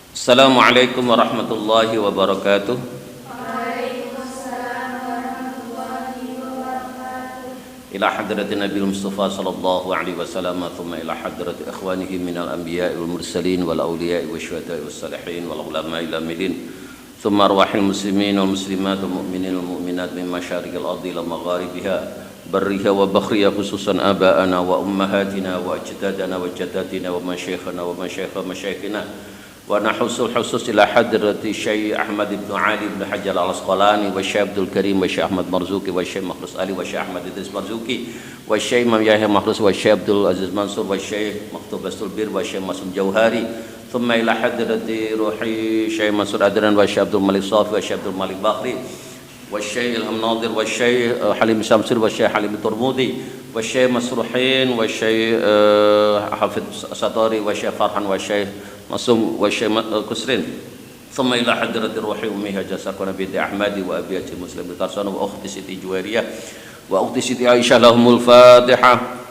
Assalamualaikum warahmatullahi wabarakatuh. Waalaikumsalam warahmatullahi wabarakatuh. Ila hadratin Nabi Mustafa sallallahu alaihi wasallam, thumma ila hadrati ikhwanihi minal anbiya'i wal mursalin wal awliya'i wasyuhada'i was salihin wal ulama'i lamilin, thumma arwahil muslimin wal muslimat wal mu'minin wal mu'minat min masyariqil ardi ila magharibiha barriha wa bakhriha, khususan aba'ana wa ummahatina wa ajdadana wa jaddatina wa masyayikhana wa masyayikha masyayikhina, wa nahusul khusus ila hadrati Syekh Ahmad ibn Ali ibn Hajar al-Asqalani wa Syekh Abdul Karim wa Syekh Ahmad Marzuki wa Syekh Makhlus Ali wa Syekh Ahmad Idris Marzuki wa Syekh Imam Yahya Makhlus wa Syekh Abdul Aziz Mansur wa Syekh Maktub Bastul Bir wa Syekh Masum Jauhari, thumma ila hadrati ruhi Syekh Mansur Adnan wa Syekh Abdul Malik Safi wa Syekh Abdul Malik Bakhri wa Syekh Ilham Nadir wa Syekh Halim Samsir wa Syekh Halim Turmudi wa Syekh Masruhin wa Syekh Hafidz Satari wa Syekh Farhan wa Syekh Masum wa Syekh Kusrin, thumma ila hadratir ruhi ummi hajasakuna binti Ahmadi wa abiyati Muslim Tarsana wa ukhti Siti Juwairiyah wa ukhti Siti Aisyah lahumul Fatihah.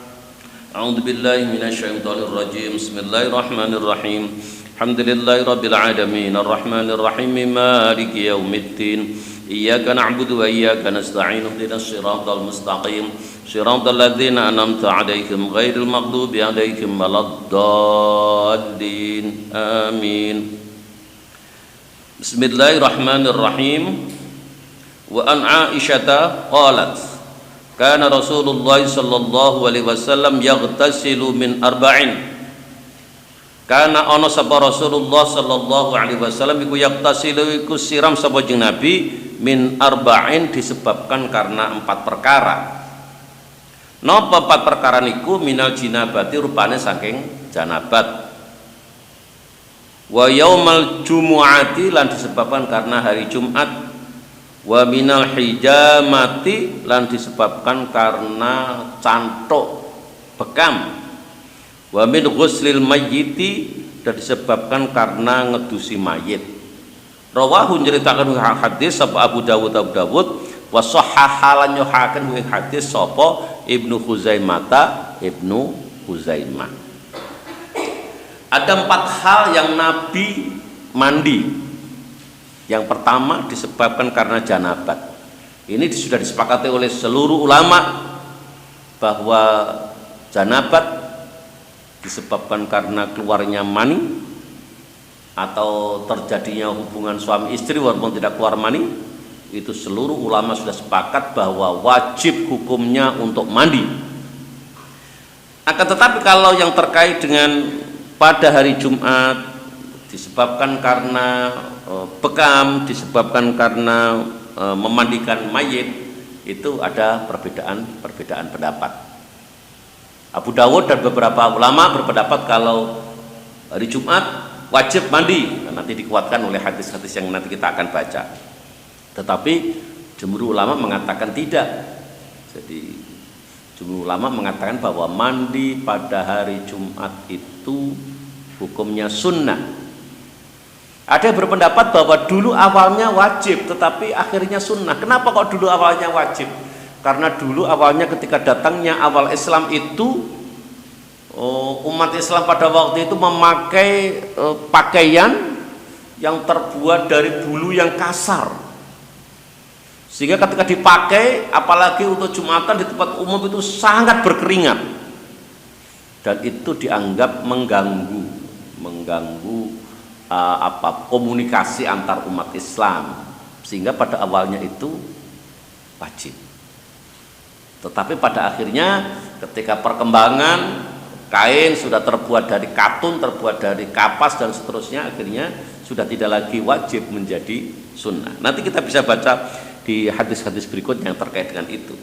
A'udzu billahi minasy syaithanir rajim. Bismillahirrahmanirrahim. Alhamdulillahi rabbil alamin arrahmanir rahim maliki yaumiddin. Iyyaka na'budu wa iyyaka nasta'in. Ihdinas siratal mustaqim. Siratal ladzina an'amta 'alaihim ghairil maghdubi 'alaihim waladdallin. Amin. Bismillahirrahmanirrahim. Wa an Aisyata qalat kana Rasulullah sallallahu alaihi wasallam yaghtasilu min arba'in. Kana ana sapa Rasulullah sallallahu alaihi wasallam iku yaghtasilu iku siram sapa jeneng Nabi min arba'in disebabkan karena 4 perkara. Napa 4 perkara niku? Minal jinabati rupane saking janabat, wa yaumal jumu'ati lan disebabkan karena hari Jumat, wa minal hijamati lan disebabkan karena cantuk bekam, wa min ghuslil mayyiti dan disebabkan karena ngedusi mayit. Rawahu nyeritakan hadis sapa Abu Dawud wa sahahalan nyohaken ing hadis sapa Ibnu Khuzaimah. Ada 4 hal yang Nabi mandi. Yang pertama disebabkan karena janabat. Ini sudah disepakati oleh seluruh ulama bahwa janabat disebabkan karena keluarnya mani atau terjadinya hubungan suami istri walaupun tidak keluar mani. Itu seluruh ulama sudah sepakat bahwa wajib hukumnya untuk mandi. Akan tetapi kalau yang terkait dengan pada hari Jumat disebabkan karena bekam, disebabkan karena memandikan mayit, itu ada perbedaan pendapat. Abu Dawud dan beberapa ulama berpendapat kalau hari Jumat wajib mandi, nanti dikuatkan oleh hadis-hadis yang nanti kita akan baca. Tetapi jumhur ulama mengatakan tidak. Jadi jumhur ulama mengatakan bahwa mandi pada hari Jumat itu hukumnya sunnah. Ada yang berpendapat bahwa dulu awalnya wajib tetapi akhirnya sunnah. Kenapa kok dulu awalnya wajib? Karena dulu awalnya ketika datangnya awal Islam itu umat Islam pada waktu itu memakai pakaian yang terbuat dari bulu yang kasar, sehingga ketika dipakai apalagi untuk Jumatan di tempat umum itu sangat berkeringat, dan itu dianggap mengganggu komunikasi antar umat Islam, sehingga pada awalnya itu wajib. Tetapi pada akhirnya ketika perkembangan kain sudah terbuat dari katun, terbuat dari kapas dan seterusnya, akhirnya sudah tidak lagi wajib menjadi sunnah. Nanti kita bisa baca di hadis-hadis berikutnya yang terkait dengan itu.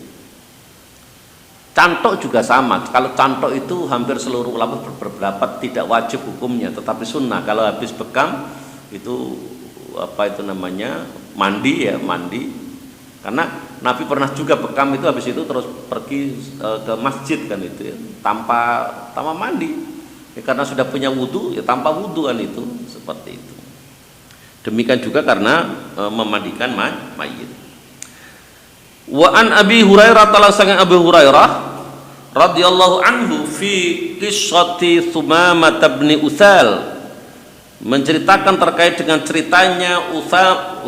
Cantuk juga sama. Kalau cantuk itu hampir seluruh ulama berpendapat tidak wajib hukumnya, tetapi sunnah. Kalau habis bekam itu mandi. Karena Nabi pernah juga bekam itu habis itu terus pergi ke masjid kan itu ya, tanpa mandi. Ya, karena sudah punya wudu ya tanpa wudu kan itu, seperti itu. Demikian juga karena memandikan mayit. Wa an Abi Hurairah talasangan Abu Hurairah radhiyallahu anhu fi qissati Thumamah bin Utsal menceritakan terkait dengan ceritanya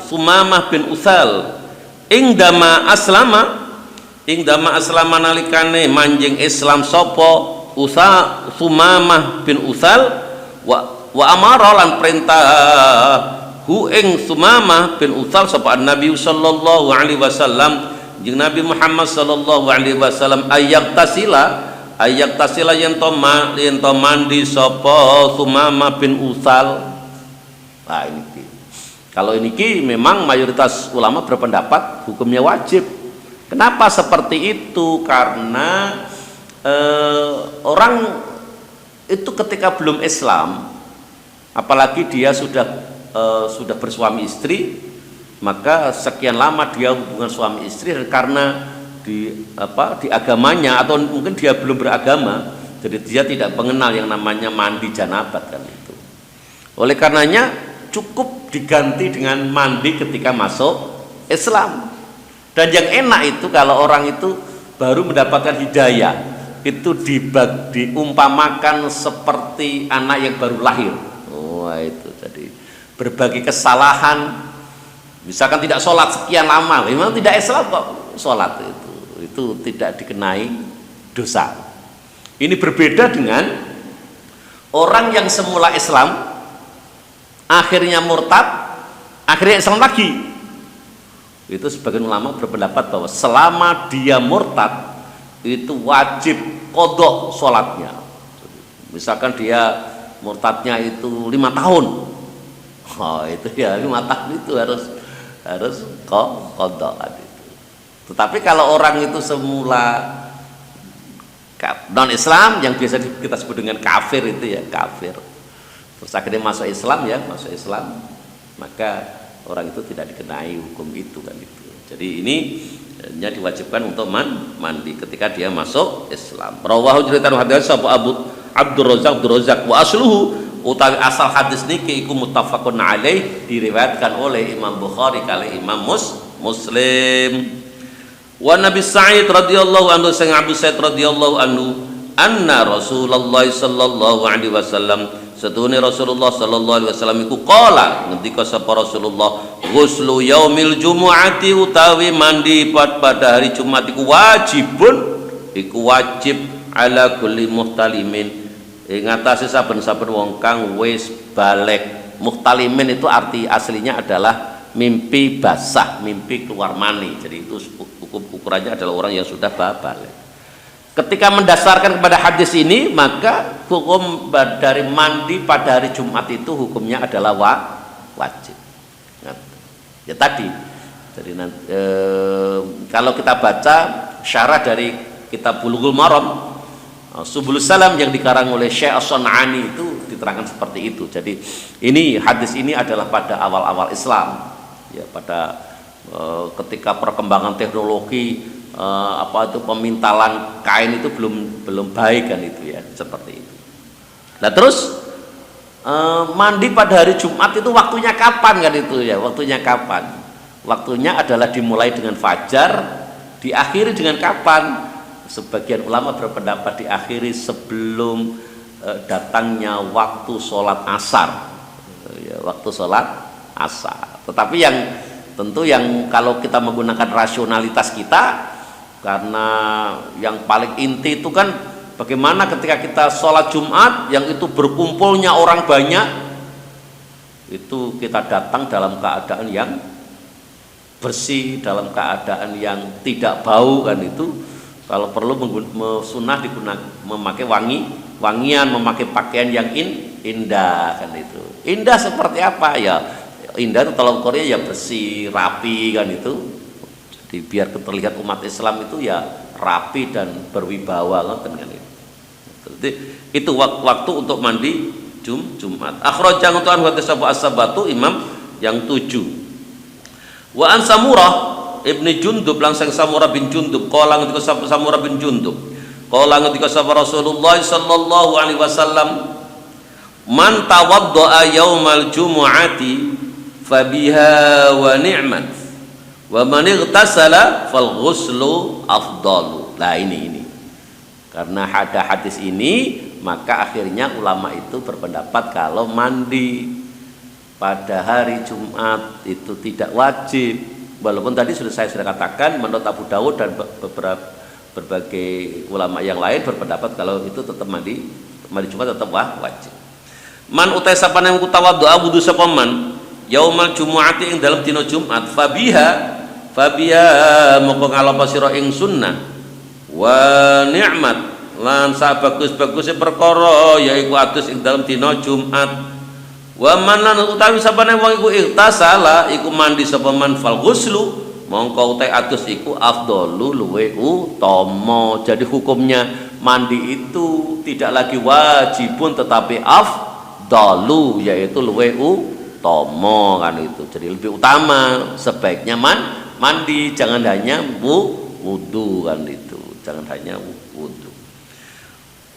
Sumamah bin Utsal ingdama aslama nalikane manjing Islam sapa Sumamah bin Utsal wa amara lan perintah hu ing Sumamah bin Utsal sapa Nabi sallallahu alaihi wasallam jeung Nabi Muhammad sallallahu alaihi wasallam ayak tasila yen to mandi sapa Sumamah bin Utsal. Nah ini kalau ini memang mayoritas ulama berpendapat hukumnya wajib. Kenapa seperti itu? Karena orang itu ketika belum Islam, apalagi dia sudah bersuami istri, maka sekian lama dia hubungan suami istri, dan karena di agamanya atau mungkin dia belum beragama, jadi dia tidak mengenal yang namanya mandi janabat kan itu. Oleh karenanya cukup diganti dengan mandi ketika masuk Islam. Dan yang enak itu kalau orang itu baru mendapatkan hidayah, itu diumpamakan seperti anak yang baru lahir. Wah itu jadi berbagi kesalahan, misalkan tidak sholat sekian lama, memang tidak Islam kok sholat itu tidak dikenai dosa. Ini berbeda dengan orang yang semula Islam akhirnya murtad, akhirnya Islam lagi. Itu sebagian ulama berpendapat bahwa selama dia murtad itu wajib qadha sholatnya. Misalkan dia murtadnya itu 5 tahun, itu ya 5 tahun itu harus qadha itu. Tetapi kalau orang itu semula non Islam, yang biasa kita sebut dengan kafir itu ya, kafir, terus akhirnya masuk Islam, maka orang itu tidak dikenai hukum itu kan itu. Jadi ini hanya diwajibkan untuk mandi ketika dia masuk Islam. Rawahu jeritan hadis sapa Abdur Razzaq wa asluhu utawi asal hadis niki iku muttafaqun alaih, diriwayatkan oleh Imam Bukhari kali Imam Muslim. Wa Nabi Sa'id radhiyallahu anhu sang Abu Sa'id radhiyallahu anhu anna Rasulullah sallallahu alaihi wasallam Setuhune Rasulullah sallallahu alaihi wasallam iku qala, ngendika sapa Rasulullah, ghuslu yaumil jumu'ati utawi mandi pada hari Jumat iku wajib ala kulli muhtalimin ing atase saben-saben wong kang wis balik. Muhtalimin itu arti aslinya adalah mimpi basah, mimpi keluar mani. Jadi itu ukurannya adalah orang yang sudah balik. Ketika mendasarkan kepada hadis ini, maka hukum dari mandi pada hari Jumat itu hukumnya adalah wajib. Nah, ya tadi, jadi kalau kita baca syarah dari kitab Bulughul Maram, Subulus Salam yang dikarang oleh Syekh As-Sun'ani itu diterangkan seperti itu. Jadi ini hadis ini adalah pada awal-awal Islam, ya pada ketika perkembangan teknologi. Itu pemintalan kain itu belum baik kan itu ya, seperti itu. Nah terus mandi pada hari Jumat itu waktunya kapan kan itu ya, waktunya kapan? Waktunya adalah dimulai dengan fajar, diakhiri dengan kapan? Sebagian ulama berpendapat diakhiri sebelum datangnya waktu sholat asar, ya, waktu sholat asar. Tetapi yang tentu yang kalau kita menggunakan rasionalitas kita, karena yang paling inti itu kan bagaimana ketika kita sholat Jumat yang itu berkumpulnya orang banyak, itu kita datang dalam keadaan yang bersih, dalam keadaan yang tidak bau kan itu. Kalau perlu sunnah memakai wangian, memakai pakaian yang indah kan itu. Indah seperti apa ya? Indah itu kalau Korea ya bersih, rapi kan itu. Jadi biar terlihat umat Islam itu ya rapi dan berwibawa kan itu. Jadi itu waktu untuk mandi Jumat. Akhrajah untuk hadis Abu As-Sabatu Imam yang 7. Wa an Samurah Ibni Jundub langsung Samurah bin Jundub qala ngendika Samurah bin Jundub qala ngendika sapa Rasulullah sallallahu alaihi wasallam, man tawaddaa yaumal jumu'ati fabiha wa ni'mat wa man ightasala fal ghuslu afdalu. Nah ini karena ada hadis ini, maka akhirnya ulama itu berpendapat kalau mandi pada hari Jumat itu tidak wajib. Walaupun tadi saya sudah katakan menurut Abu Dawud dan beberapa berbagai ulama yang lain berpendapat kalau itu tetap mandi Jumat tetap wajib. Man utai sapane yang kutawaddoa wudu sapa man yaumal jumu'ati ing dalam dina Jumat fabiha moko ngalapa sira ing sunnah wa ni'mat lan sabagus-baguse perkara yaiku adus ing dalam dina Jumat. Wa man lan utawi sapane wong iku ihtasala iku mandi sapa man fal ghuslu mongko utai adus iku afdalu luwe utama. Jadi hukumnya mandi itu tidak lagi wajibun tetapi afdalu yaitu luwe utama kan itu. Jadi lebih utama sebaiknya mandi, jangan hanya wudu kan itu. Jangan hanya wudu.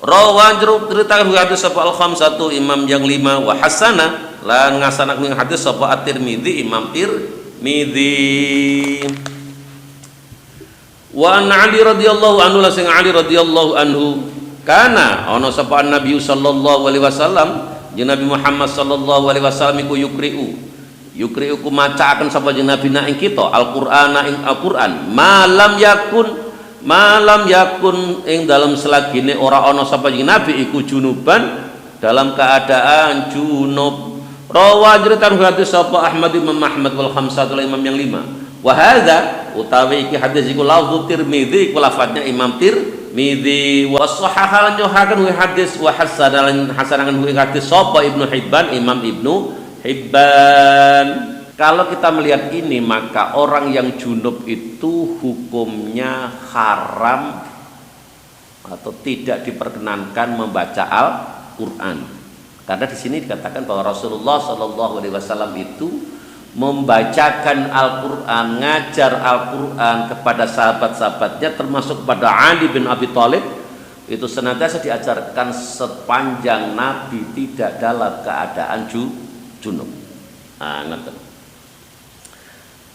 Rawan jeruk ceritakan hadis sapa al-khamsatu imam yang 5 wa hasana lan ngasanakeun hadis sapa at-Tirmidzi imam Tirmidzi. Wa an Ali radhiyallahu anhu la sing Ali radhiyallahu anhu kana ana sapa Nabi sallallahu alaihi wasallam jeung Nabi Muhammad sallallahu alaihi wasallam iku yukri'u kumacaaken sapa jeung Nabi na ing kita Al-Qur'ana ing Al-Qur'an malam yakun ing dalam selagine ora ana sapa jeung Nabi iku junuban dalam keadaan junub. Rawa jeritan hadis sapa Ahmad Imam Ahmad wal khamsatul imam yang 5. Wa hadza utawi iki hadis iku lafzu Tirmidzi iku lafadznya Imam Tirmidzi wa sahahalan nyohaken hadis wa hasanalan hadis sapa Ibnu Hibban Imam Ibnu Hibban. Kalau kita melihat ini maka orang yang junub itu hukumnya haram atau tidak diperkenankan membaca Al-Qur'an. Karena di sini dikatakan bahwa Rasulullah Shallallahu Alaihi Wasallam itu membacakan Al-Qur'an, ngajar Al-Qur'an kepada sahabat-sahabatnya termasuk kepada Ali bin Abi Thalib itu senantiasa diajarkan sepanjang Nabi tidak dalam keadaan junub. Ngerti.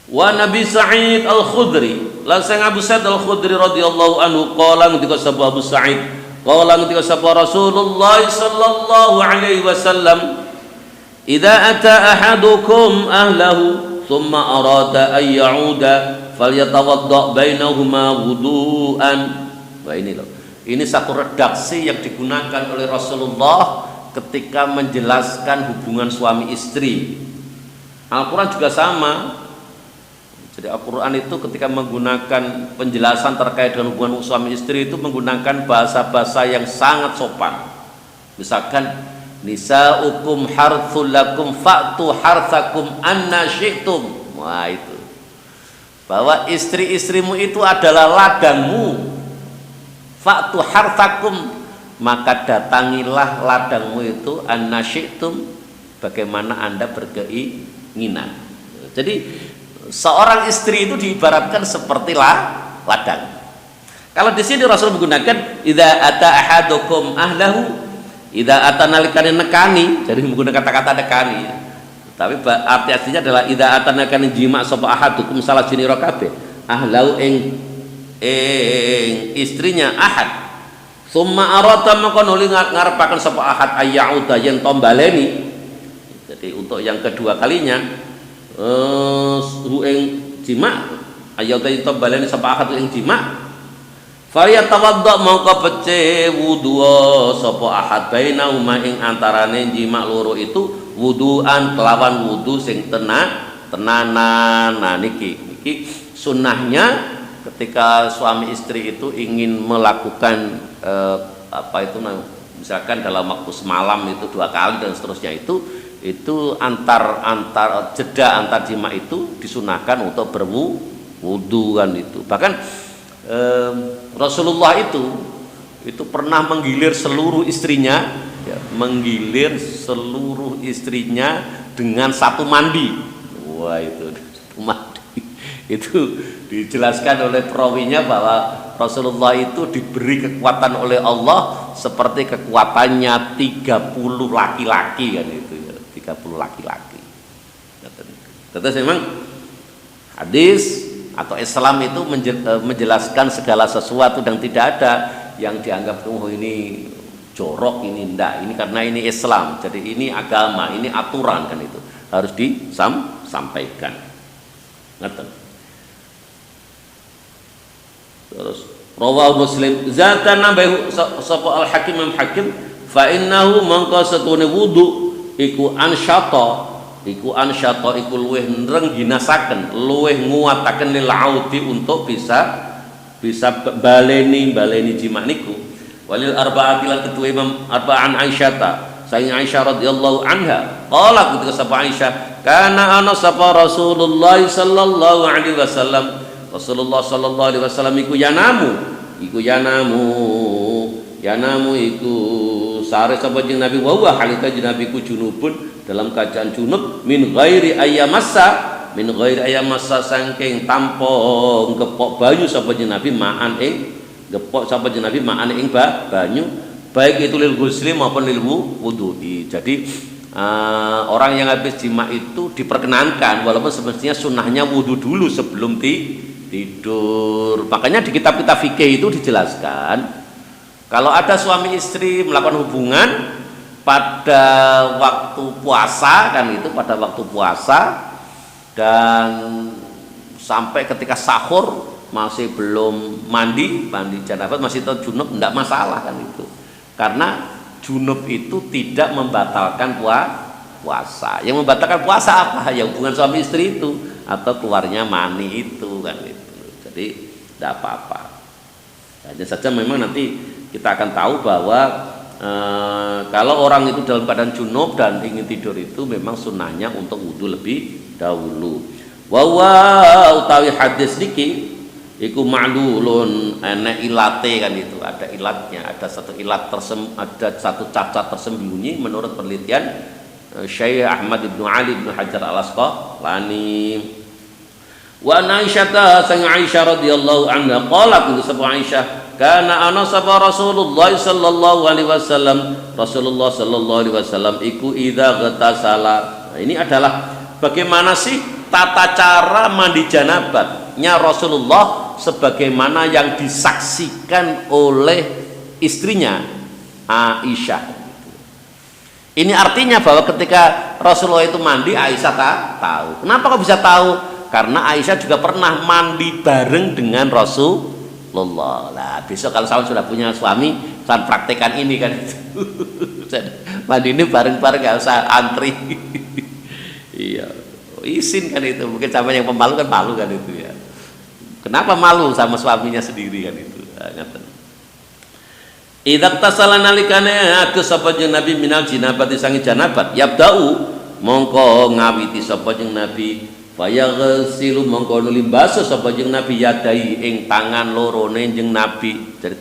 Wa Nabi Sa'id Al-Khudri lan sang Abu Sa'id Al-Khudri radhiyallahu anhu qala ngendika sapa Abu Sa'id qala ngendika sapa Rasulullah sallallahu alaihi wasallam idza ata ahadukum ahlahu thumma arada ay ya'uda falyatawadda bainahuma wudu'an. Wah ini loh, ini satu redaksi yang digunakan oleh Rasulullah ketika menjelaskan hubungan suami istri. Al-Quran juga sama. Jadi Al-Quran itu ketika menggunakan penjelasan terkait dengan hubungan suami istri itu menggunakan bahasa-bahasa yang sangat sopan. Misalkan nisa'ukum harthul lakum fa'tu harthakum anna syi'tum. Wah itu. Bahwa istri-istrimu itu adalah ladangmu. Fa'tu harthakum, maka datangilah ladangmu itu anna syi'tum, bagaimana Anda berkeinginan. Jadi seorang istri itu diibaratkan seperti ladang. Kalau di sini Rasul menggunakan idza ata ahadukum ahlahu, idza ata nalikane nekani, jadi menggunakan kata-kata nekani. Tapi arti aslinya adalah idza ata nalikane jima sapa ahadukum salah jinira kabeh ahlahu ing istrinya ahad. Summa arata maka nuli ngarepaken sapa ahad ayyauda yen tombaleni. Jadi untuk yang kedua kalinya ing jima ayat itu baleni sapa ahad ing jima falyatawadda mongko pece wudu sapa ahad bainauma ing antarane jima loro itu wuduan kelawan wudu sing tenanan. Nah niki sunnahnya ketika suami istri itu ingin melakukan misalkan dalam waktu semalam itu 2 kali dan seterusnya itu antar jeda antar jima itu disunahkan untuk berwudu kan itu. Bahkan Rasulullah itu pernah menggilir seluruh istrinya, dengan satu mandi. Wah itu satu mandi. Itu dijelaskan oleh perawinya bahwa Rasulullah itu diberi kekuatan oleh Allah seperti kekuatannya 30 laki-laki kan itu. 30 laki-laki. Terus memang hadis atau Islam itu menjelaskan segala sesuatu dan tidak ada yang dianggap ini jorok, ini enggak, ini karena ini Islam. Jadi ini agama, ini aturan kan itu. harus disampaikan. Ngeten. Terus rawal Muslim zatan nambah sapa al hakim Imam Hakim fa innahu mangka setune wudu iku ansyata iku luweh nrengginasaken luweh nguataken lil audi untuk bisa baleni jima niku walil arba'ati lan ketua Imam arba'an Aisyata saking Aisyah radhiyallahu anha qala ketika sapa Aisyah kana ana sapa Rasulullah sallallahu alaihi wasallam Rasulullah sallallahu alaihi wasallam iku yanamu iku sare sapa jeung Nabi wa huwa halika jeung Nabi ku junubun dalam keadaan junub min ghairi ayyamassa saking tanpa ngepok banyu sapa jeung Nabi ma'an ing ngepok sapa jeung Nabi ma'an ing banyu baik itu lil ghusli maupun lil wudu'i. Jadi orang yang habis jima itu diperkenankan walaupun semestinya sunnahnya wudu dulu sebelum tidur. Makanya di kitab-kitab fikih itu dijelaskan kalau ada suami istri melakukan hubungan pada waktu puasa kan itu pada waktu puasa dan sampai ketika sahur masih belum mandi janabah masih tetap junub tidak masalah kan itu karena junub itu tidak membatalkan puasa. Yang membatalkan puasa apa? Ya hubungan suami istri itu atau keluarnya mani itu kan itu. Jadi tidak apa-apa. Hanya saja memang nanti kita akan tahu bahwa kalau orang itu dalam keadaan junub dan ingin tidur itu memang sunnahnya untuk wudhu lebih dahulu. Wa utawi hadis niki iku ma'lulun ana ilate kan itu ada ilatnya, ada satu ilat ada satu cacat tersembunyi menurut penelitian Syekh Ahmad bin Ali bin Hajar Al-Asqalani. Wa Aisyah sang Aisyah radhiyallahu anha qalat itu sapa Aisyah kana ana sapa Rasulullah sallallahu alaihi wasallam Rasulullah sallallahu alaihi wasallam iku idza ghatasala. Nah, ini adalah bagaimana sih tata cara mandi janabatnya Rasulullah sebagaimana yang disaksikan oleh istrinya Aisyah. Ini artinya bahwa ketika Rasulullah itu mandi Aisyah tahu. Kenapa kok bisa tahu? Karena Aisyah juga pernah mandi bareng dengan Rasulullah. Nah, besok kalau saya sudah punya suami, saya praktekkan ini kan itu. Mandi ini bareng-bareng gak usah antri. Iya, izin kan itu. Mungkin sama yang pemalu kan malu kan itu ya. Kenapa malu sama suaminya sendiri kan itu? Idza tasala nalikane atus sapa jeung Nabi minal jinabati sangi janabat yabda'u mongko ngawiti sapa jeung Nabi fayaghsilu mongko nuli baso sapa jeung Nabi yadai ing tangan lorone jeung Nabi. Jadi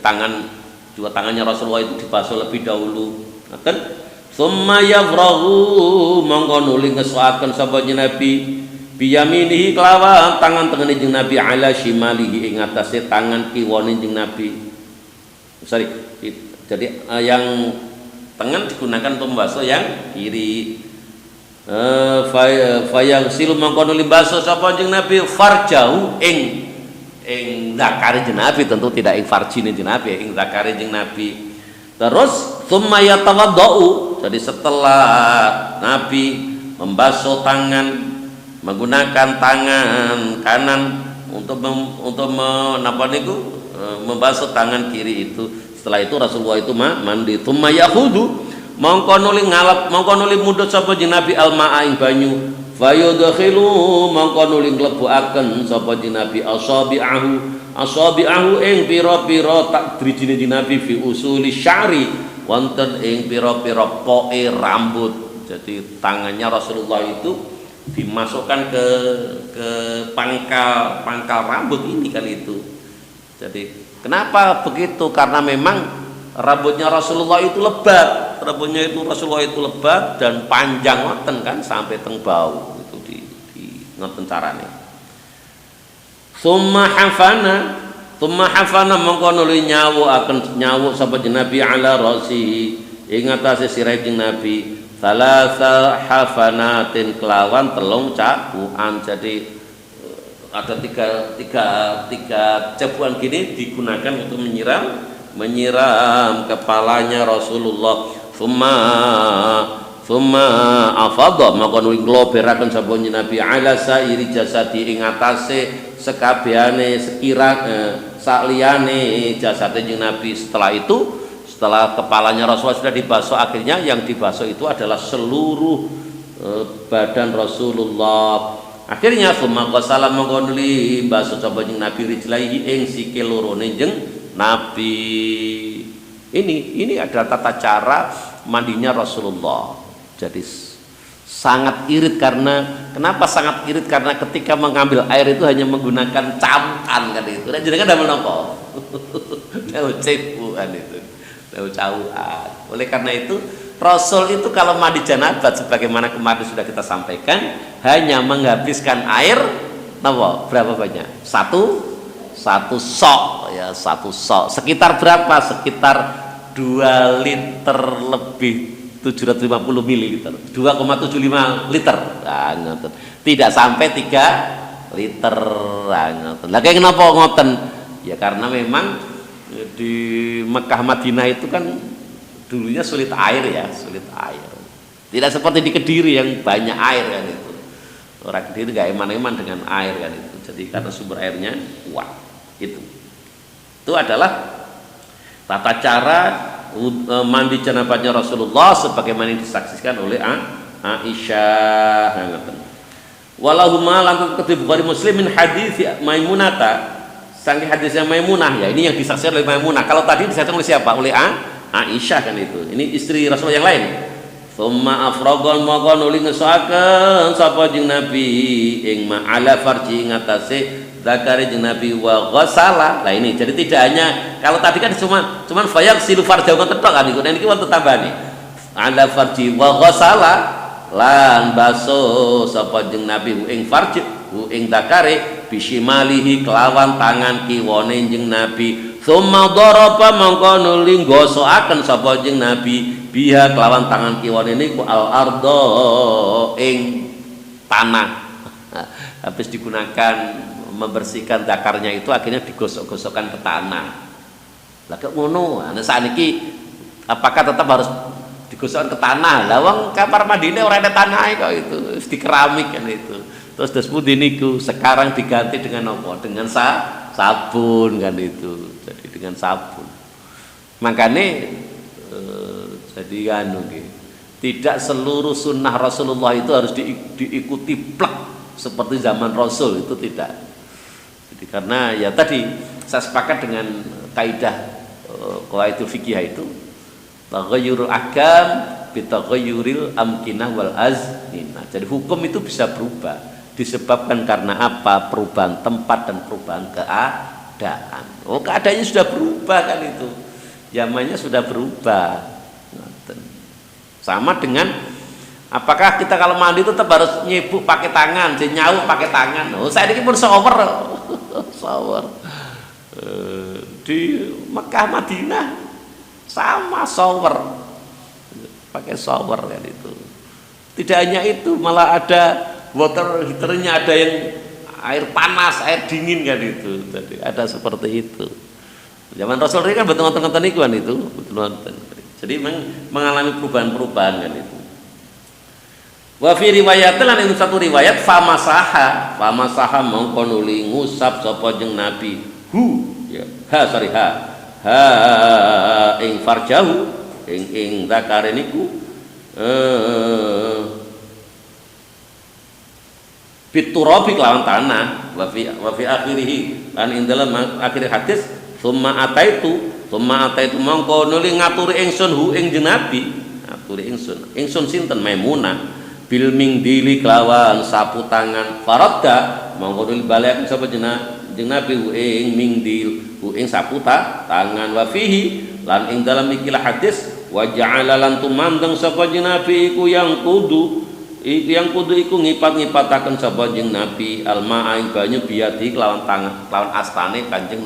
dua tangannya Rasulullah itu dibasuh lebih dahulu. Ngoten. Summa yafrahu mongko nuli ngesuaken sapa jeung Nabi biyaminihi kelawan tangan tengene jeung Nabi ala shimalihi ing atase tangan kiwane jeung Nabi. Jadi yang tangan digunakan untuk membasuh yang kiri. Fayang silu mangkono limbaso sapa jeung Nabi farjau ing zakare jeung Nabi, tentu tidak ing farjine jeung Nabi, ing zakare jeung Nabi. Terus summa yatawaddau, jadi setelah Nabi membasuh tangan menggunakan tangan kanan untuk menapa niku membasuh tangan kiri itu. Setelah itu Rasulullah itu mandi. Tsumma yahudu mongko nuli ngalap mongko nuli mundhut sapa jeung Nabi almaa ing banyu. Fayudkhilu mongko nuli nglebukaken sapa jeung Nabi asabi'ahu ing pira-pira tak drijine jeung Nabi fi usuli syari wonten ing pira-pira poke rambut. Jadi tangannya Rasulullah itu dimasukkan ke pangkal rambut ini kan itu. Jadi kenapa begitu? Karena memang rambutnya Rasulullah itu lebat, dan panjang ngoten kan sampai teng bau itu di ngoten carane. Summa hafana mongko nuli nyawu sapa Nabi ala rasihi ing atase sirah Nabi salasa hafanatin kelawan telung cakuan. Jadi ada tiga cepuan gini digunakan untuk menyiram kepalanya Rasulullah. Thumma afadha maka ngloberaken sapa Nabi ala sairi jasadi ing atase sekabehane saliyane jasate Nabi. Setelah kepalanya Rasulullah sudah dibasuh, akhirnya yang dibasuh itu adalah seluruh badan Rasulullah. Akhirnya summa qasala mongko nuli basuh sapa Nabi rijlaihi ing sikil lorone Nabi. Ini adalah tata cara mandinya Rasulullah. Jadi sangat irit, karena kenapa sangat irit? Karena ketika mengambil air itu hanya menggunakan camkan kan itu. Dan jenengan damel napa? Dawu cepuan itu. Dawu cauan. Oleh karena itu Rasul itu kalau mandi janabat sebagaimana kemarin sudah kita sampaikan hanya menghabiskan air napa? Berapa banyak? Satu sok ya, satu sok. Sekitar berapa? Sekitar 2 liter lebih 750 ml, 2,75 liter. Nah, tidak sampai 3 liter. Lah kayak kenapa ngoten? Ya karena memang di Mekah Madinah itu kan dulunya sulit air ya, sulit air. Tidak seperti di Kediri yang banyak air kan itu. Orang Kediri gak eman-eman dengan air kan itu. Jadi karena sumber airnya kuat. Itu adalah tata cara mandi janabatnya Rasulullah sebagaimana yang disaksikan oleh Aisyah. Walahuma lantas ketika Bukhari Muslim min hadis Maimunata, saking hadisnya Maimunah ya, ini yang disaksikan oleh Maimunah. Kalau tadi disaksikan oleh siapa? Oleh Aisyah kan itu. Ini istri Rasulullah yang lain. Tsumma afragal maka nuli ngesaken sapa jeung Nabi ing ma'ala farji ngatasé zakari jeung Nabi wa ghassala. Lah ini jadi tidak hanya, kalau tadi kan cuman fayak silu farja ngoten tok kan iku. Nah niki wonten tambahane. Ala farji wa ghassala lan baso sapa jeung Nabi ing farji ing zakare bisimalihi kelawan tangan kiwane jeung Nabi. Tsumma daraba mangko nuli nggosokaken sapa jeung Nabi biha kelawan tangan kiwane niku al ardo ing tanah. Habis digunakan membersihkan zakarnya itu akhirnya digosok-gosokkan ke tanah. Lah kok ngono? Nah sakniki apakah tetap harus digosokkan ke tanah? Lah wong kamar mandine ora ada tanah kok itu, wis di keramik kan itu. Terus pundi niku sekarang diganti dengan apa? Dengan sabun kan itu. Jadi dengan sabun. Makanya jadi tidak seluruh sunnah Rasulullah itu harus diikuti plek seperti zaman Rasul, itu tidak. Jadi karena ya tadi saya sepakat dengan kaidah qawaidul fikih itu taghayyurul ahkam bitaghayyuril amkinah wal azminah. Jadi hukum itu bisa berubah disebabkan karena apa? Perubahan tempat dan perubahan keadaan. Oh, keadaannya sudah berubah kan itu. Zamannya sudah berubah. Sama dengan apakah kita kalau mandi itu tetap harus nyibuk pakai tangan, nyauk pakai tangan. Oh, saya ini pun shower. Shower. Di Mekah Madinah sama shower. Pakai shower kan itu. Tidak hanya itu, malah ada water heaternya, ada yang air panas, air dingin kan itu. Jadi ada seperti itu. Zaman Rasul kan betul-betul itu kan itu, betul-betul. Jadi mengalami perubahan-perubahan kan itu. Wa fi riwayat lan ing satu riwayat famasaha mongko nuli ngusap sapa jeung Nabi ing farjahu ing zakare niku biturabi kelawan tanah. Wa fi akhirih lan ing dalam akhir hadis summa ataitu mongko nuli ngaturi ingsun hu ing Nabi, ngaturi ingsun sinten Maimunah bil mingdili kelawan sapu tangan faradda mongko nuli balik sapa jeung Nabi hu ing mingdil hu ing sapu tangan. Wa fihi lan ing dalam ikilah hadis wa ja'ala lan tumandeng sapa jeung Nabi iku yang kudu iku ngipat-ngipataken sapa jeung Nabi alma ing banyu biati kelawan tangan kelawan astane Kanjeng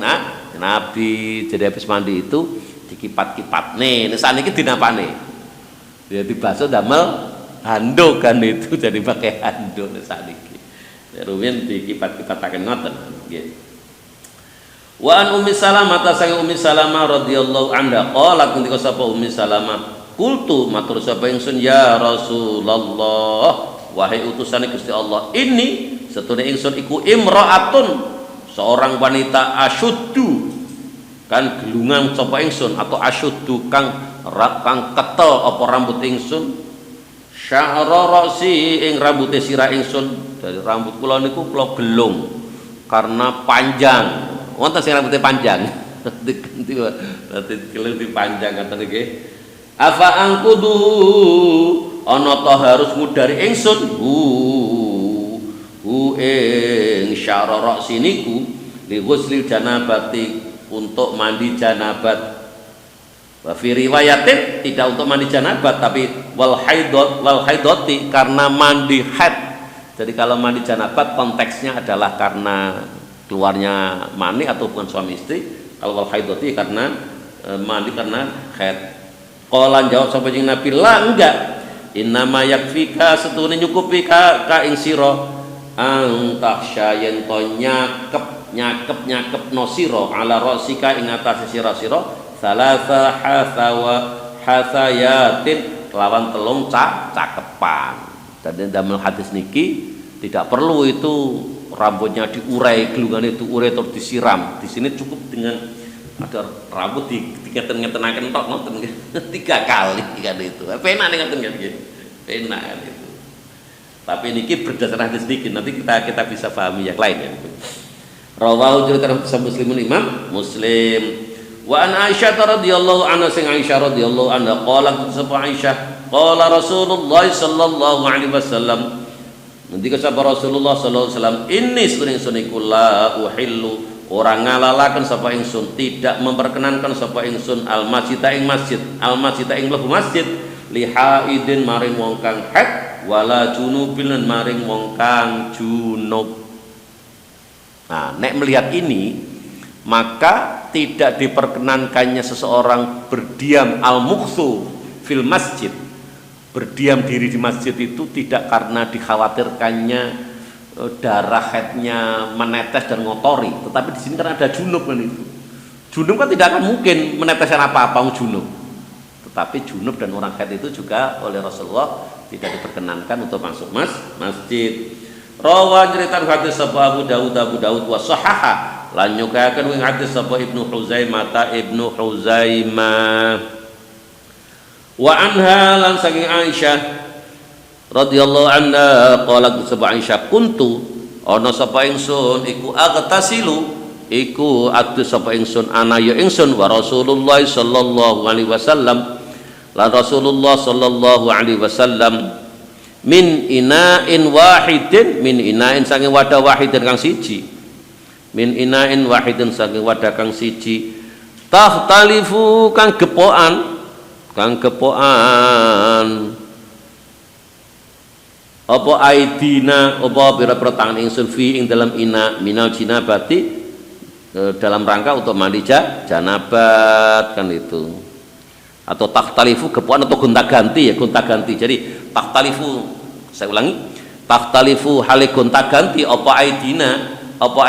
Nabi. Jadi habis mandi itu dikipat-kipat nih saniki dinapane ya dibasuh damel handuk kan itu, jadi pakai handuk saniki rumiyin dikipat-kipataken ngoten nggih. Wa an Ummi Salamah ta sang Ummi Salamah radhiyallahu anha qalat ketika sapa Ummi Salamah Qultu matur sapa ingsun ya Rasulullah, wahai utusan Gusti Allah, ini setune ingsun iku imraatun, seorang wanita asyuddu kan gelungan sapa ingsun, atau asyuddu kang ketel apa rambut ingsun, sya'ra ra'si ing rambuté sirah ingsun. Dari rambut kula niku kula gelung karena panjang, wonten sing rambutnya panjang diganti berarti gelung dipanjang ngoten nggih. Afa angkudu ana ta harus ngudari ingsun ing sya'ra ra'si niku li ghusli janabati, untuk mandi janabat. Wa fi riwayatin tidak untuk mandi janabat tapi wal haidoti karena mandi haid. Jadi kalau mandi janabat konteksnya adalah karena keluarnya mani atau bukan suami istri. Kalau wal haidoti karena mandi karena haid. Qala jawab sapa jeneng Nabi, la enggak, innama yakfika setune nyukupi ka ing sira antahsya yen to nyakep no sira ala rasika ing atase sira salasa hasayatin lawan telung cakepan. Dan dalam hadis niki tidak perlu itu rambutnya diurai, gelungan itu urai terus disiram. Di sini cukup dengan ada rambut ngeten-ngetenaken tok ngoten 3 kali kan itu. Penak ning ngoten kan nggih. Penak kan itu. Tapi niki berdasarkan hadis niki, nanti kita bisa pahami yang lain ya. Rawahu riwayat Muslimun Imam Muslim. Wa an Aisyah radhiyallahu anha, sing Aisyah radhiyallahu anha qalat sapa Aisyah, qala Rasulullah sallallahu alaihi wasallam, ngendika sapa Rasulullah sallallahu alaihi wasallam, inni suniku la uhillu, orang ngalalaken sapa ingsun, tidak memperkenankan sapa ingsun al masjid ing mlebu masjid li haidin maring wong kang haid wala junubin maring wong kang junub. Nah, nek melihat ini maka tidak diperkenankannya seseorang berdiam al-mukthu fil masjid, berdiam diri di masjid itu tidak karena dikhawatirkannya darah haidnya menetes dan ngotori, tetapi di sini karena ada junub kan itu. Junub kan tidak akan mungkin meneteskan apa-apa junub, tetapi junub dan orang haid itu juga oleh Rasulullah tidak diperkenankan untuk masuk masjid. Rawan cerita hadis sapa Abu Dawud wa sahaha lan nyukaken wing hadis sapa Ibnu Huzaimah wa anha lan saking Aisyah radhiyallahu anha qalat sapa Aisyah, kuntu ana sapa ingsun iku agtasilu iku adus sapa ingsun ana ya ingsun wa Rasulullah sallallahu alaihi wasallam lan Rasulullah sallallahu alaihi wasallam min ina'in wahidin, min ina'in saking wadah wahidin kang siji, min ina'in wahidin saking wadah kang siji, tahtalifu kang gepokan apa aidina apa pira-pira tangan ingsun fi ing dalam ina minal jinabati, dalam rangka untuk mandi janabat kan itu. Atau takhtalifu gepokan atau gonta-ganti ya, gonta-ganti. Jadi takhtalifu, saya ulangi, takhtalifu hale gonta-ganti apa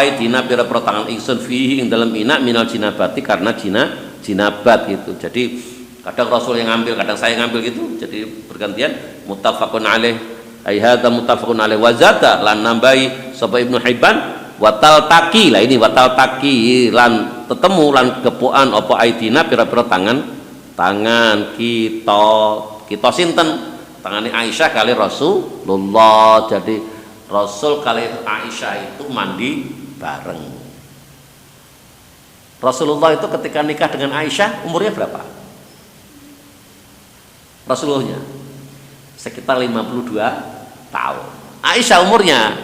aidina pira-pira tangan ingsun fihi ing dalam ina minal jinabati karena jinabat gitu. Jadi kadang Rasul yang ngambil, kadang saya ngambil gitu. Jadi bergantian. Muttafaqun alaih, ai hadza muttafaqun alaih wa zata lan nambahi sapa Ibnu Hibban watal taki lah, ini watal taki lan tetemu lan gepokan apa aidina pira-pira tangan kita sinten tangane Aisyah kali Rasulullah. Jadi Rasul kali Aisyah itu mandi bareng. Rasulullah itu ketika nikah dengan Aisyah umurnya berapa? Rasulullahnya sekitar 52 tahun. Aisyah umurnya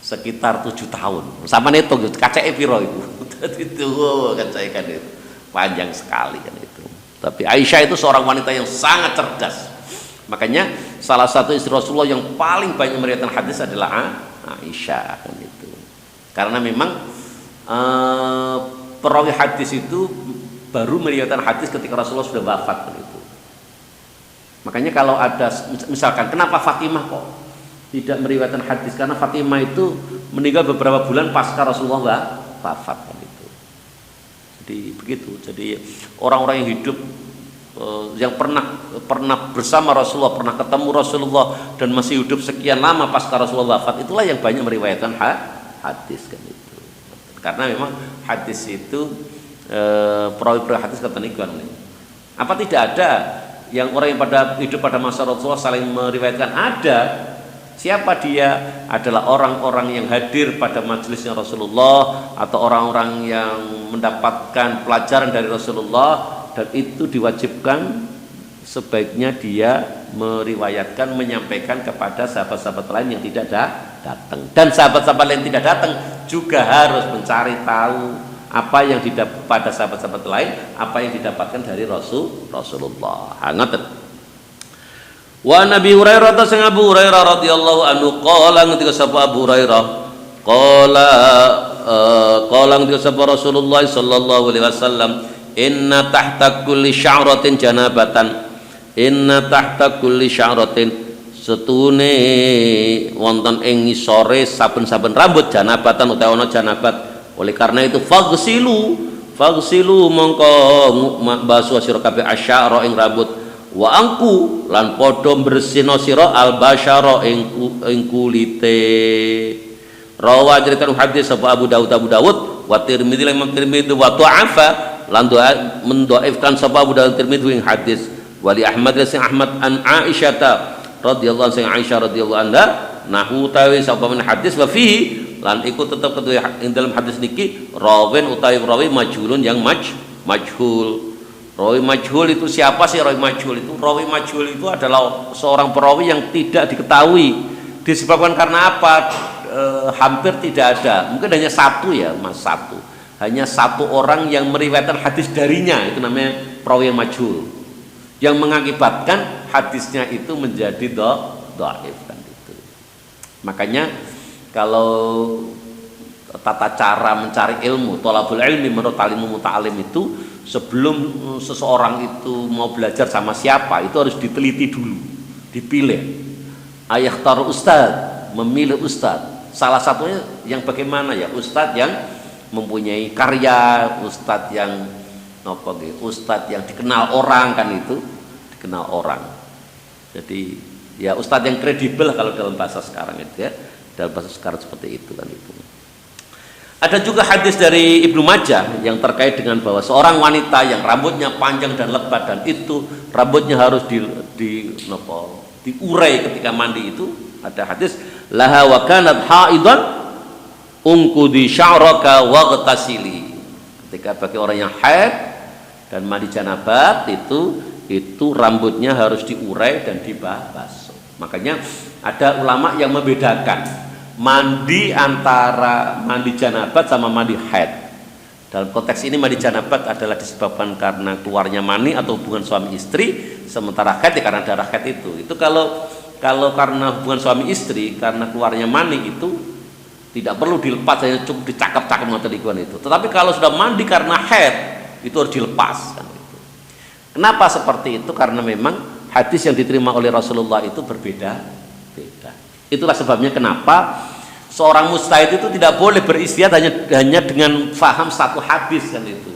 sekitar 7 tahun. Sama neto kacake piro itu. Itu kacake kan itu. Panjang sekali kan itu. Tapi Aisyah itu seorang wanita yang sangat cerdas. Makanya salah satu istri Rasulullah yang paling banyak meriwayatkan hadis adalah Aisyah kan itu. Karena memang perawi hadis itu baru meriwayatkan hadis ketika Rasulullah sudah wafat kan itu. Makanya kalau ada misalkan kenapa Fatimah kok tidak meriwayatkan hadis, karena Fatimah itu meninggal beberapa bulan pasca Rasulullah wafat kan itu. Jadi begitu. Jadi orang-orang yang hidup yang pernah bersama Rasulullah, pernah ketemu Rasulullah dan masih hidup sekian lama pasca Rasulullah wafat, itulah yang banyak meriwayatkan hadis kan itu. Karena memang hadis itu perawi-perawi hadis kata niku. Apa tidak ada yang orang yang pada hidup pada masa Rasulullah saling meriwayatkan? Ada. Siapa dia? Adalah orang-orang yang hadir pada majelisnya Rasulullah atau orang-orang yang mendapatkan pelajaran dari Rasulullah, dan itu diwajibkan sebaiknya dia meriwayatkan, menyampaikan kepada sahabat-sahabat lain yang tidak datang. Dan sahabat-sahabat lain yang tidak datang juga harus mencari tahu apa yang didapat pada sahabat-sahabat lain, apa yang didapatkan dari Rasulullah. Ngoten. Wa Nabi Hurairah sing Abu Hurairah radhiyallahu anhu qala ketika sapa Abu Hurairah qala ketika sapa Rasulullah sallallahu alaihi wasallam, inna tahta kulli sya'ratin janabatan, inna tahta kulli sya'ratin, setune wonten ing ngisore saben-saben rambut janabatan utawa ana janabat. Oleh karena itu faghsilu mongko basuh sira kabeh asyara ing rambut, wa angku lan padha bersihna sira albasyara ing kulite. Rawa ceritakan hadis sapa Abu Dawud wa Tirmidzi lan Imam Tirmidzi wa ta'afa lan mendoifkan sapa Abu Dawud Tirmidzi ing hadis. Wali Ahmad sing Ahmad an Aisyah radhiyallahu anha, sing Aisyah radhiyallahu anha nahu tawi sapa men hadis wa fihi lan iku tetep kedue ing dalam hadis niki rawin utawi rawi majhulun yang majhul. Rawi majhul itu siapa sih rawi majhul itu? Rawi majhul itu adalah seorang perawi yang tidak diketahui. Disebabkan karena apa? Hampir tidak ada. Mungkin hanya satu ya, Mas, satu. Hanya satu orang yang meriwayatkan hadis darinya, itu namanya perawi yang majhul. Yang mengakibatkan hadisnya itu menjadi dhaif kan itu. Makanya kalau tata cara mencari ilmu, thalabul ilmi menurut alimul muta'alim itu, sebelum seseorang itu mau belajar sama siapa itu harus diteliti dulu, dipilih. Ayah taruh ustad, memilih ustad. Salah satunya yang bagaimana ya, ustad yang mempunyai karya, ustad yang ustad yang dikenal orang kan itu, dikenal orang. Jadi ya ustad yang kredibel kalau dalam bahasa sekarang itu ya, dalam bahasa sekarang seperti itu kan itu. Ada juga hadis dari Ibnu Majah yang terkait dengan bahwa seorang wanita yang rambutnya panjang dan lebat, dan itu rambutnya harus diurai ketika mandi, itu ada hadis laha wa kanat haidan ungkudi sya'raka waghtasili. Ketika bagi orang yang haid dan mandi janabat itu rambutnya harus diurai dan dibasuh. Makanya ada ulama yang membedakan mandi antara mandi janabat sama mandi haid. Dalam konteks ini mandi janabat adalah disebabkan karena keluarnya mani atau hubungan suami istri, sementara haid ya karena darah haid itu. Itu kalau karena hubungan suami istri karena keluarnya mani itu tidak perlu dilepas, hanya cukup dicakap-cakap ngoten itu. Tetapi kalau sudah mandi karena haid itu harus dilepas kan itu. Kenapa seperti itu? Karena memang hadis yang diterima oleh Rasulullah itu berbeda. Itulah sebabnya kenapa seorang mujtahid itu tidak boleh beristihad hanya dengan faham satu hadis kan itu.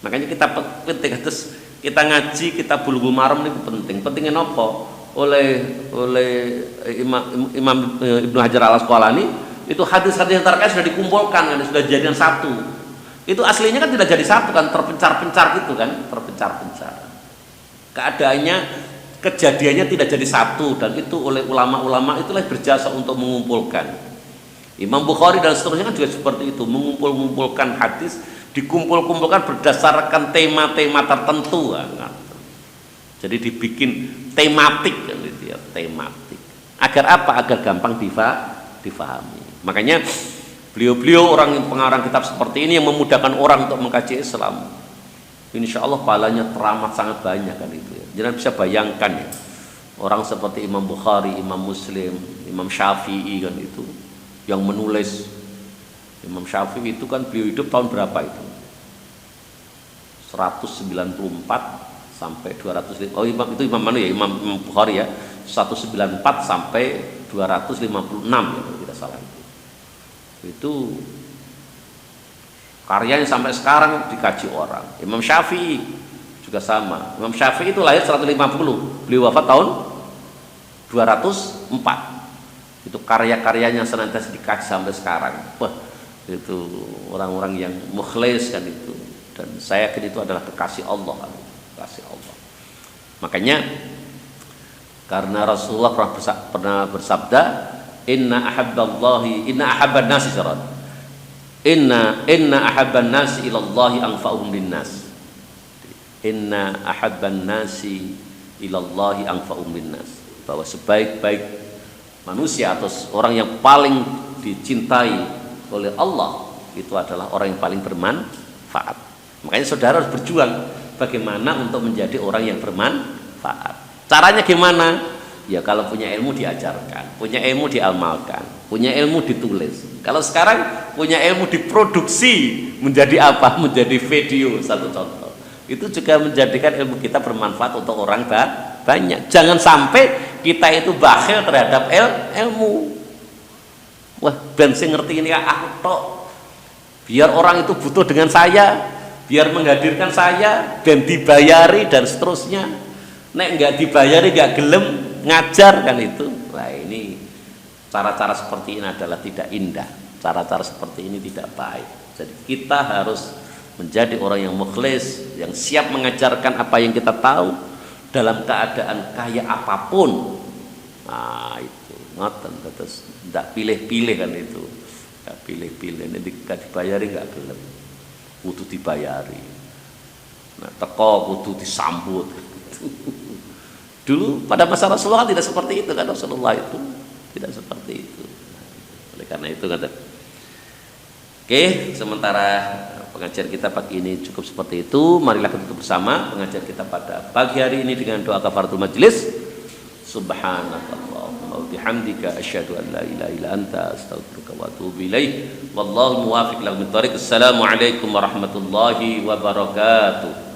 Makanya kita penting terus kita ngaji, kita Bulughul Maram ini penting. Pentingnya apa? Oleh Imam Ibnu Hajar Al-Asqalani itu hadis-hadis yang terkait sudah dikumpulkan kan, sudah jadian satu. Itu aslinya kan tidak jadi satu kan, terpencar-pencar gitu kan, terpencar-pencar. Keadaannya, kejadiannya tidak jadi satu, dan itu oleh ulama-ulama itulah berjasa untuk mengumpulkan. Imam Bukhari dan seterusnya kan juga seperti itu, mengumpulkan hadis, dikumpulkan berdasarkan tema-tema tertentu kan. Jadi dibikin tematik kan gitu ya, tematik. Agar apa? Agar gampang difahami. Makanya beliau-beliau orang yang pengarang kitab seperti ini yang memudahkan orang untuk mengkaji Islam. Insya Allah pahalanya teramat sangat banyak kan itu ya. Jangan bisa bayangkan ya, orang seperti Imam Bukhari, Imam Muslim, Imam Syafi'i kan itu yang menulis. Imam Syafi'i itu kan beliau hidup tahun berapa itu? 194 sampai 205. Oh itu Imam mana ya? Imam Bukhari ya. 194 sampai 256 ya kalau tidak salah. Itu karyanya sampai sekarang dikaji orang. Imam Syafi'i juga sama. Imam Syafi'i itu lahir 150, beliau wafat tahun 204. Itu karya-karyanya senantiasa dikaji sampai sekarang. Wah, itu orang-orang yang mukhlis kan itu. Dan saya yakin itu adalah kekasih Allah kan. Kekasih Allah. Makanya karena Rasulullah pernah bersabda, inna ahabban nasi sarat. Inna ahabban nasi ilallahi anfa'uhum linnas. Inna ahabban nasi ilallahi anfa'uhum linnas. Bahwa sebaik-baik manusia atau orang yang paling dicintai oleh Allah itu adalah orang yang paling bermanfaat. Makanya saudara harus berjuang bagaimana untuk menjadi orang yang bermanfaat. Caranya gimana? Ya kalau punya ilmu diajarkan, punya ilmu diamalkan, punya ilmu ditulis. Kalau sekarang punya ilmu diproduksi menjadi apa? Menjadi video, satu contoh. Itu juga menjadikan ilmu kita bermanfaat untuk orang banyak. Jangan sampai kita itu bakhil terhadap ilmu. Wah, ben sing ngerti ini aku tok. Biar orang itu butuh dengan saya, biar menghadirkan saya, dan dibayari dan seterusnya. Nek nggak dibayari, nggak gelem ngajar kan itu. Nah ini cara-cara seperti ini adalah tidak indah. Cara-cara seperti ini tidak baik. Jadi kita harus menjadi orang yang mukhlis, yang siap mengajarkan apa yang kita tahu dalam keadaan kaya apapun. Nah itu ngoten terus tidak pilih-pilih kan itu. Tidak pilih-pilih. Ini dibayari nggak gelem. Kudu dibayari. Nah teko kudu disambut. Dulu pada masa Rasulullah tidak seperti itu kan, Rasulullah itu tidak seperti itu. Oleh karena itu kata, oke, sementara pengajian kita pagi ini cukup seperti itu. Marilah kita tutup bersama pengajian kita pada pagi hari ini dengan doa kafaratul majlis. Subhanakallahumma wa bihamdika asyhadu an la ilaha illa anta astaghfiruka wa atubu ilaik. Wallahu muwaffiq lil thoriq. Assalamualaikum warahmatullahi wabarakatuh.